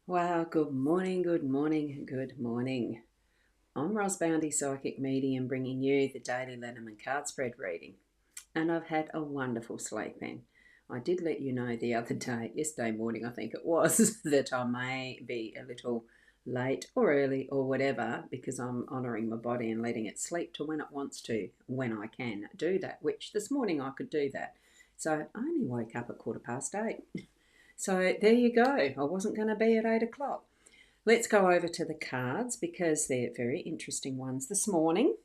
Wow, good morning, good morning, good morning. I'm rosboundy psychic medium bringing you the daily Lenormand card spread reading. And I've had a wonderful sleep in. I did let you know the other day, yesterday morning I think it was, that I may be a little late or early or whatever because I'm honouring my body and letting it sleep to when it wants to, when I can do that, which this morning I could do that. So I only woke up at 8:15. So there you go. I wasn't going to be at 8 o'clock. Let's go over to the cards because they're very interesting ones this morning.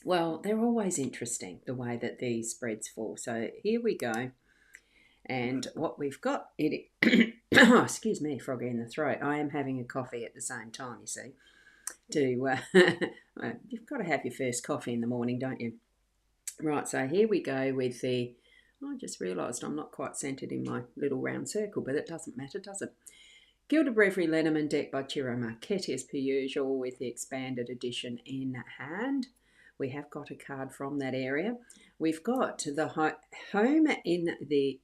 Well, they're always interesting the way that these spreads fall. So here we go. And what we've got, oh, excuse me, froggy in the throat. I am having a coffee at the same time, you see. You've got to have your first coffee in the morning, don't you? Right, so here we go with the, I just realised I'm not quite centred in my little round circle, but it doesn't matter, does it? Gilded Reverie Lenormand deck by Ciro Marchetti as per usual with the expanded edition in hand. We have got a card from that area. We've got the home in the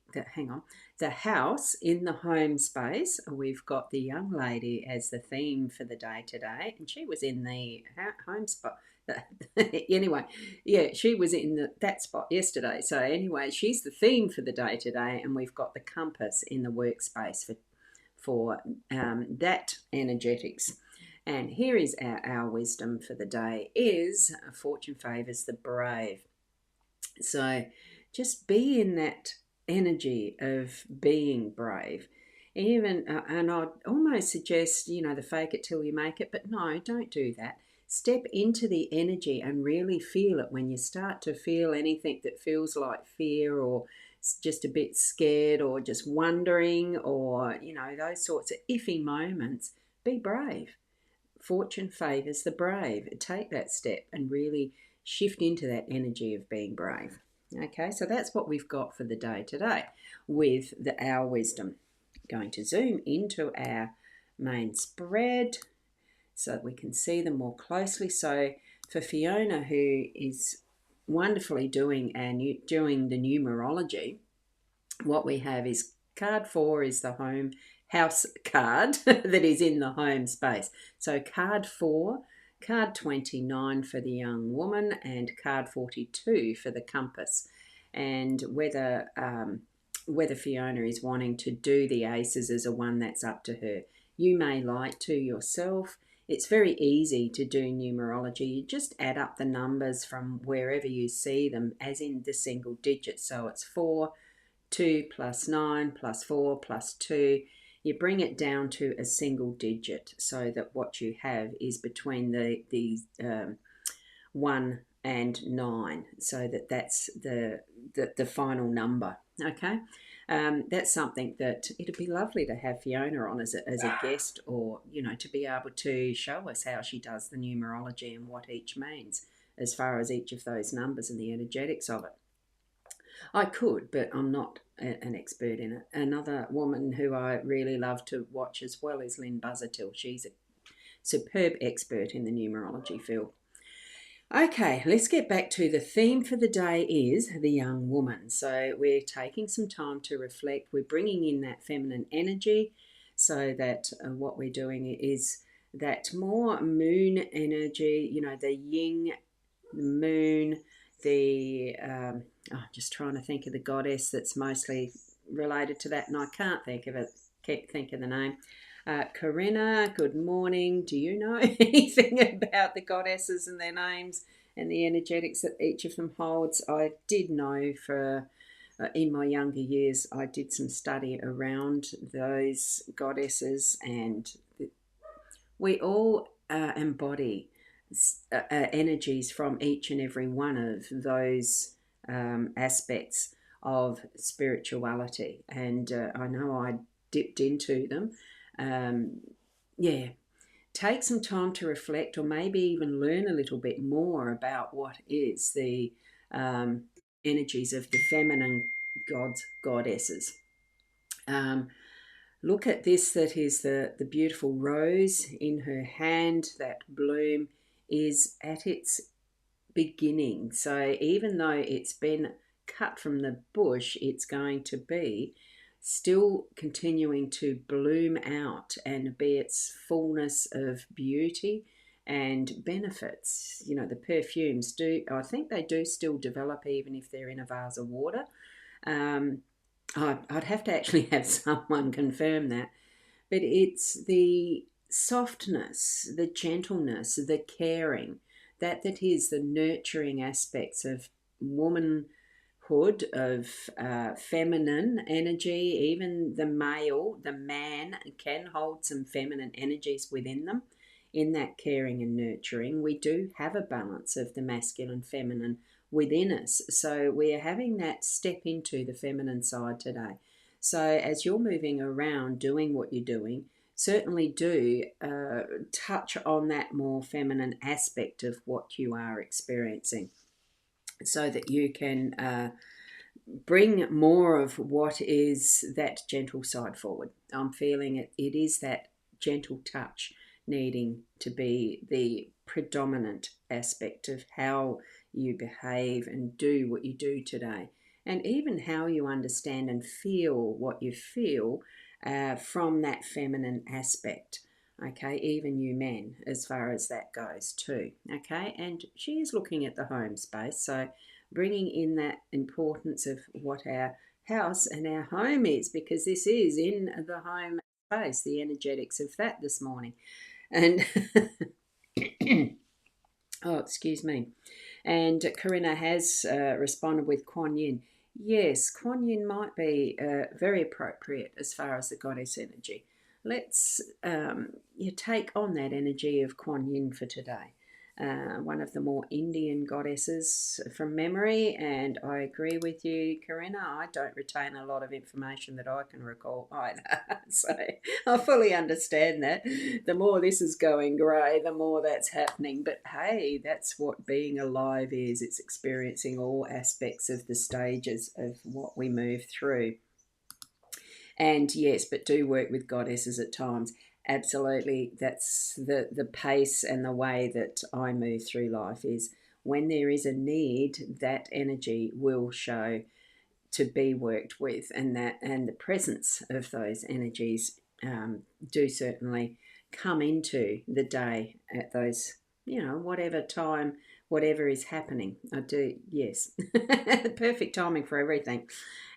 house in the home space. We've got the young lady as the theme for the day today, and she was in the home spot. Anyway, yeah, she was in that spot yesterday. So anyway, she's the theme for the day today, and we've got the compass in the workspace for that energetics. And here is our wisdom for the day is fortune favours the brave. So just be in that energy of being brave. Even and I'd almost suggest, the fake it till you make it, but no, don't do that. Step into the energy and really feel it. When you start to feel anything that feels like fear or just a bit scared or just wondering or, those sorts of iffy moments, be brave. Fortune favours the brave. Take that step and really shift into that energy of being brave. Okay, so that's what we've got for the day today with our wisdom. Going to zoom into our main spread so that we can see them more closely. So for Fiona, who is wonderfully doing the numerology, what we have is card 4 is the home house card that is in the home space. So card 4, card 29 for the young woman, and card 42 for the compass. And whether Fiona is wanting to do the aces as a one, that's up to her. You may like to yourself. It's very easy to do numerology. You just add up the numbers from wherever you see them, as in the single digits. So it's 4, 2 plus 9 plus 4 plus 2. You bring it down to a single digit so that what you have is between the 1 and 9, so that's the final number. Okay, that's something that it'd be lovely to have Fiona on as a guest, or to be able to show us how she does the numerology and what each means as far as each of those numbers and the energetics of it. I could, but I'm not an expert in it. Another woman who I really love to watch as well is Lynn Buzzertill. She's a superb expert in the numerology field. Okay, let's get back to the theme for the day is the young woman. So we're taking some time to reflect. We're bringing in that feminine energy so that what we're doing is that more moon energy, the yin, the moon, I'm just trying to think of the goddess that's mostly related to that, and I can't think of it. Can't think of the name. Corinna, good morning. Do you know anything about the goddesses and their names and the energetics that each of them holds? I did know in my younger years, I did some study around those goddesses, and we all embody energies from each and every one of those aspects of spirituality. And I know I dipped into them. Yeah, take some time to reflect, or maybe even learn a little bit more about what is the energies of the feminine gods, goddesses. Look at this, that is the beautiful rose in her hand. That bloom is at its beginning. So even though it's been cut from the bush, it's going to be still continuing to bloom out and be its fullness of beauty and benefits. You know, the perfumes do, I think they do still develop even if they're in a vase of water. Um, I'd have to actually have someone confirm that, but it's the softness, the gentleness, the caring, that is the nurturing aspects of womanhood, of feminine energy. Even the male, the man, can hold some feminine energies within them. In that caring and nurturing, we do have a balance of the masculine, feminine within us. So we're having that step into the feminine side today. So as you're moving around doing what you're doing, certainly do touch on that more feminine aspect of what you are experiencing so that you can bring more of what is that gentle side forward. I'm feeling it is that gentle touch needing to be the predominant aspect of how you behave and do what you do today, and even how you understand and feel what you feel from that feminine aspect. Okay, even you men, as far as that goes too. Okay, and she is looking at the home space, so bringing in that importance of what our house and our home is, because this is in the home space, the energetics of that this morning. And oh, excuse me. And Corinna has responded with Kuan Yin. Yes, Kuan Yin might be very appropriate as far as the goddess energy. Let's you take on that energy of Kuan Yin for today. One of the more Indian goddesses from memory, and I agree with you, Corinna. I don't retain a lot of information that I can recall either, so I fully understand that. The more this is going grey, the more that's happening. But hey, that's what being alive is. It's experiencing all aspects of the stages of what we move through. And yes, but do work with goddesses at times. Absolutely, that's the pace and the way that I move through life is when there is a need, that energy will show to be worked with, and the presence of those energies do certainly come into the day at those, whatever time, whatever is happening. I do, yes. Perfect timing for everything.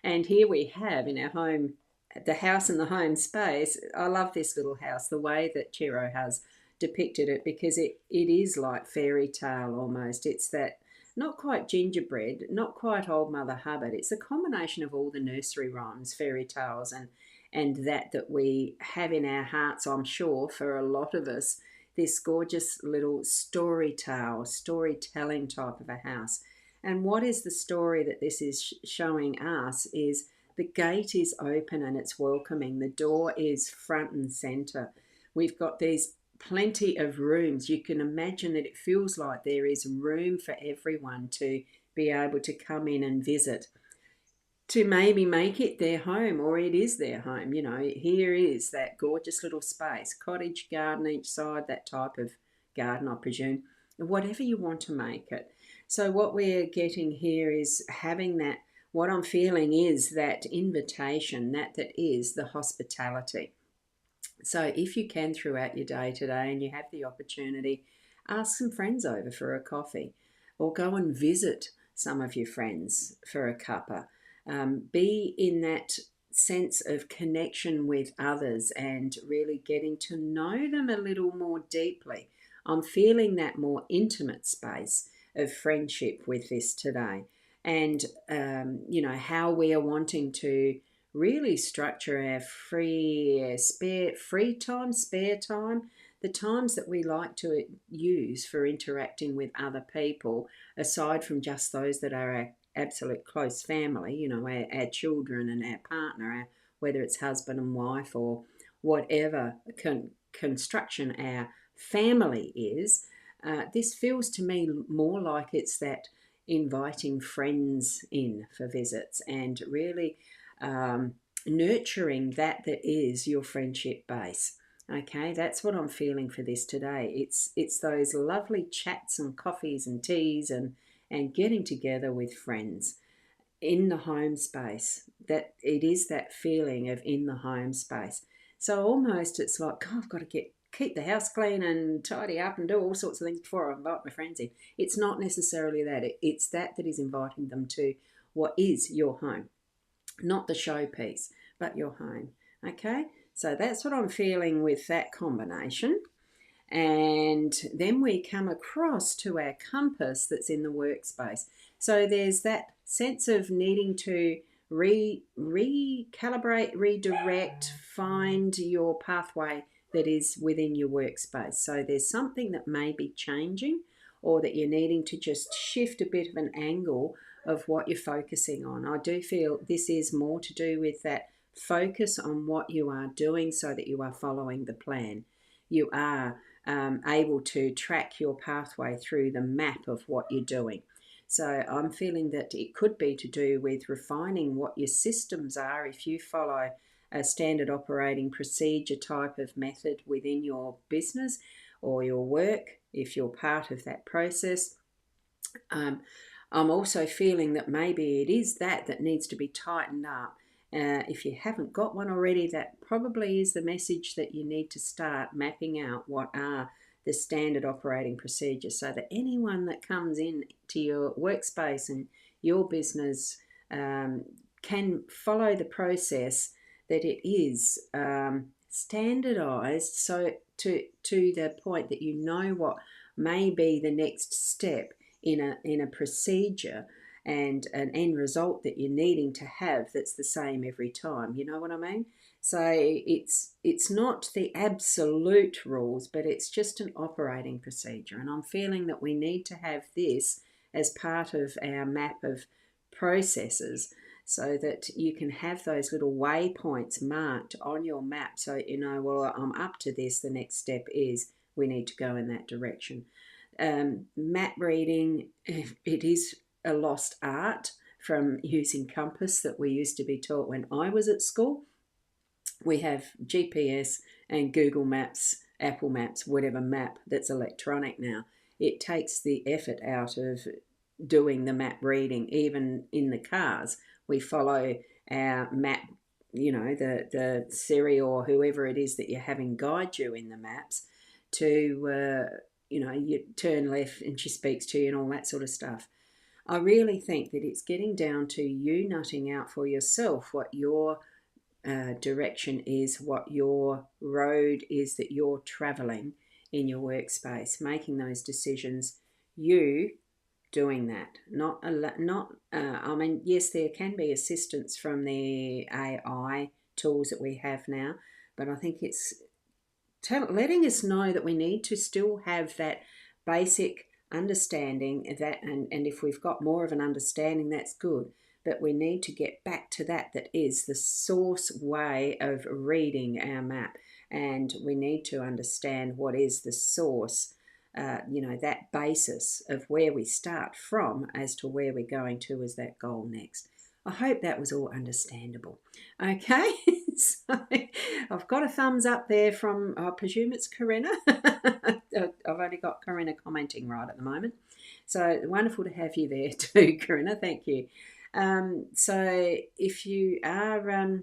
And here we have in our home, the house and the home space. I love this little house, the way that Chiro has depicted it, because it is like fairy tale almost. It's that not quite gingerbread, not quite old Mother Hubbard. It's a combination of all the nursery rhymes, fairy tales, and that we have in our hearts, I'm sure, for a lot of us, this gorgeous little storytelling type of a house. And what is the story that this is showing us is the gate is open and it's welcoming. The door is front and center. We've got these plenty of rooms. You can imagine that it feels like there is room for everyone to be able to come in and visit, to maybe make it their home, or it is their home. Here is that gorgeous little space, cottage garden each side, that type of garden, I presume, whatever you want to make it. So what we're getting here is having that, what I'm feeling is that invitation, that is the hospitality. So if you can throughout your day today and you have the opportunity, ask some friends over for a coffee, or go and visit some of your friends for a cuppa. Be in that sense of connection with others and really getting to know them a little more deeply. I'm feeling that more intimate space of friendship with this today. And, how we are wanting to really structure our spare time, the times that we like to use for interacting with other people, aside from just those that are our absolute close family, our children and our partner, whether it's husband and wife or whatever construction our family is. This feels to me more like it's that inviting friends in for visits and really nurturing that is your friendship base. Okay, that's what I'm feeling for this today. It's those lovely chats and coffees and teas and getting together with friends. in the home space, that it is that feeling of in the home space. So almost it's like, oh, I've got to keep the house clean and tidy up and do all sorts of things before I invite my friends in. It's not necessarily that. It's that is inviting them to what is your home, not the showpiece, but your home. Okay, so that's what I'm feeling with that combination. And then we come across to our compass that's in the workspace. So there's that sense of needing to recalibrate, redirect, find your pathway that is within your workspace. So there's something that may be changing, or that you're needing to just shift a bit of an angle of what you're focusing on. I do feel this is more to do with that focus on what you are doing so that you are following the plan. You are able to track your pathway through the map of what you're doing. So I'm feeling that it could be to do with refining what your systems are if you follow a standard operating procedure type of method within your business or your work, if you're part of that process. I'm also feeling that maybe it is that needs to be tightened up. If you haven't got one already, that probably is the message that you need to start mapping out what are the standard operating procedures, so that anyone that comes in to your workspace and your business can follow the process, that it is standardized, so to the point that you know what may be the next step in a procedure and an end result that you're needing to have that's the same every time. You know what I mean? So it's not the absolute rules, but it's just an operating procedure. And I'm feeling that we need to have this as part of our map of processes, so that you can have those little waypoints marked on your map, so you know, well, I'm up to this, the next step is we need to go in that direction. Map reading, it is a lost art from using compass that we used to be taught when I was at school. We have GPS and Google Maps, Apple Maps, whatever map that's electronic now. It takes the effort out of doing the map reading. Even in the cars, we follow our map, you know, the Siri or whoever it is that you're having guide you in the maps to, you know, you turn left and she speaks to you and all that sort of stuff. I really think that it's getting down to you nutting out for yourself what your direction is, what your road is that you're traveling in your workspace, making those decisions, you doing that. I mean, yes, there can be assistance from the AI tools that we have now, but I think it's letting us know that we need to still have that basic understanding of that, and if we've got more of an understanding, that's good, but we need to get back to that is the source way of reading our map, and we need to understand what is the source, you know, that basis of where we start from as to where we're going to as that goal next. I hope that was all understandable. Okay, so I've got a thumbs up there from, I presume it's Corinna. I've only got Corinna commenting right at the moment. So wonderful to have you there too, Corinna. Thank you. So if you are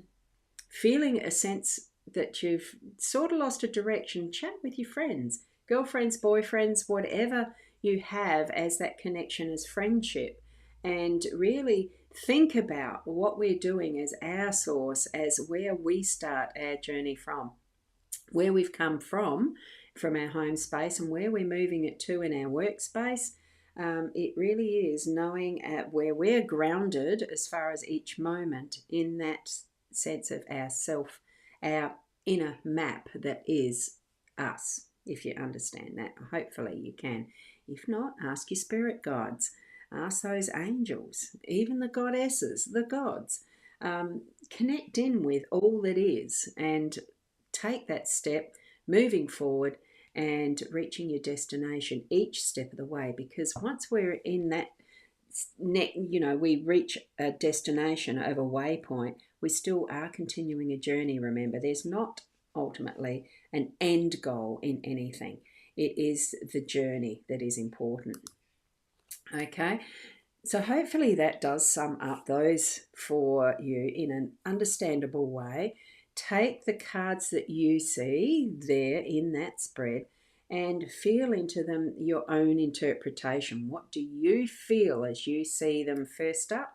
feeling a sense that you've sort of lost a direction, chat with your friends, girlfriends, boyfriends, whatever you have as that connection as friendship, and really think about what we're doing as our source, as where we start our journey from, where we've come from our home space, and where we're moving it to in our workspace. It really is knowing where we're grounded as far as each moment in that sense of ourself, our inner map that is us, if you understand that. Hopefully you can. If not, ask your spirit guides. Ask those angels, even the goddesses, the gods. Connect in with all that is and take that step moving forward and reaching your destination each step of the way. Because once we're in that, you know, we reach a destination of a waypoint, we still are continuing a journey. Remember, there's not ultimately an end goal in anything. It is the journey that is important. Okay, So hopefully that does sum up those for you in an understandable way. Take the cards that you see there in that spread and feel into them your own interpretation. What do you feel as you see them first up?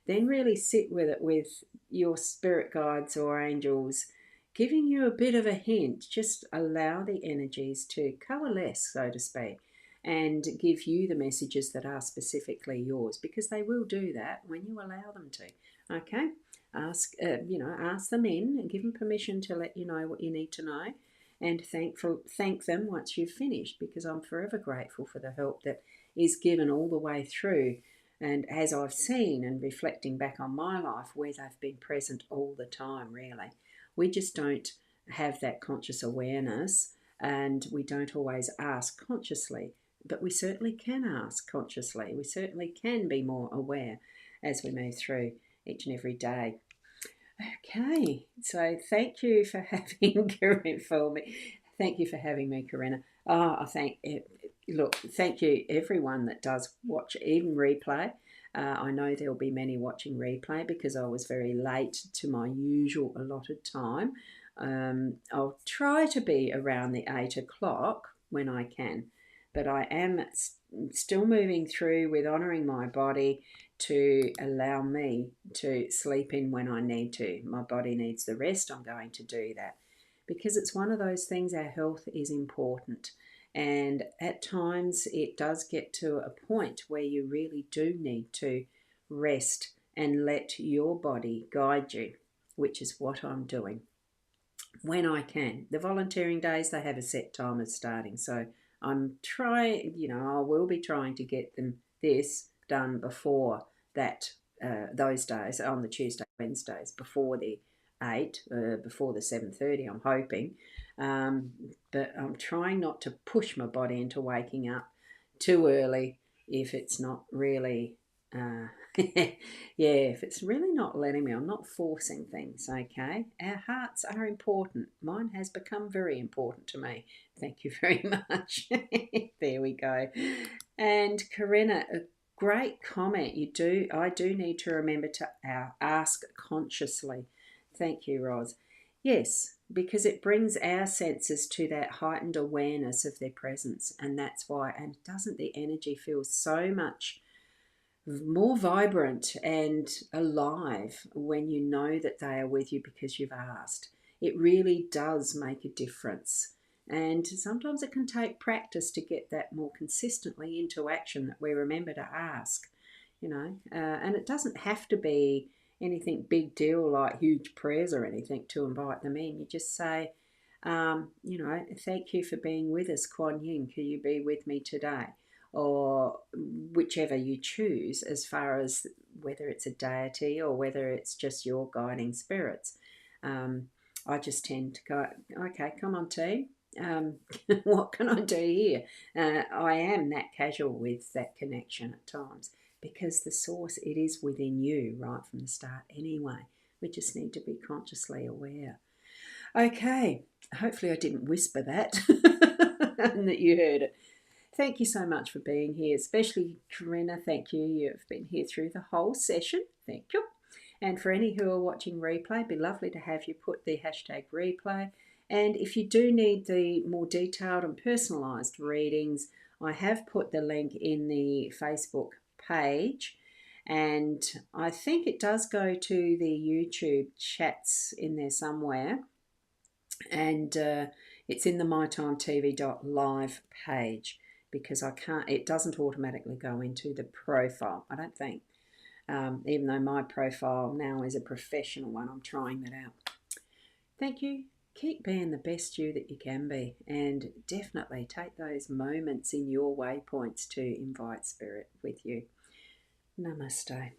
Then really sit with it with your spirit guides or angels giving you a bit of a hint. Just allow the energies to coalesce, so to speak, and give you the messages that are specifically yours, because they will do that when you allow them to. Okay, ask them in and give them permission to let you know what you need to know, and thank them once you've finished, because I'm forever grateful for the help that is given all the way through. And as I've seen and reflecting back on my life, where they've been present all the time, really. We just don't have that conscious awareness, and we don't always ask consciously, but we certainly can ask consciously. We certainly can be more aware as we move through each and every day. Okay, so thank you for having Corinne for me. Thank you for having me, Corinna. Thank you everyone that does watch, even replay. I know there'll be many watching replay because I was very late to my usual allotted time. I'll try to be around the 8 o'clock when I can, but I am still moving through with honouring my body to allow me to sleep in when I need to. My body needs the rest. I'm going to do that because it's one of those things. Our health is important. And at times it does get to a point where you really do need to rest and let your body guide you, which is what I'm doing when I can. The volunteering days, they have a set time of starting. So I'm trying, I will be trying to get this done before those days, on the Tuesday, Wednesdays, before the 8, before the 7:30, I'm hoping. But I'm trying not to push my body into waking up too early if it's not really, if it's really not letting me. I'm not forcing things, okay? Our hearts are important. Mine has become very important to me. Thank you very much. There we go. And Corinna, a great comment. I do need to remember to ask consciously. Thank you, Roz. Yes, because it brings our senses to that heightened awareness of their presence, and that's why. And doesn't the energy feel so much more vibrant and alive when you know that they are with you because you've asked? It really does make a difference. And sometimes it can take practice to get that more consistently into action, that we remember to ask, and it doesn't have to be anything big deal like huge prayers or anything to invite them in. You just say, thank you for being with us, Kuan Yin. Can you be with me today? Or whichever you choose, as far as whether it's a deity or whether it's just your guiding spirits. I just tend to go, okay, come on, team. What can I do here? I am that casual with that connection at times, because the source, it is within you right from the start anyway. We just need to be consciously aware. Okay, hopefully I didn't whisper that and that you heard it. Thank you so much for being here, especially Corinna. Thank you. You've been here through the whole session. Thank you. And for any who are watching replay, it'd be lovely to have you put the hashtag replay. And if you do need the more detailed and personalised readings, I have put the link in the Facebook page. And I think it does go to the YouTube chats in there somewhere. And it's in the mytimetv.live page, because it doesn't automatically go into the profile, I don't think. Even though my profile now is a professional one, I'm trying that out. Thank you. Keep being the best you that you can be, and definitely take those moments in your waypoints to invite spirit with you. Namaste.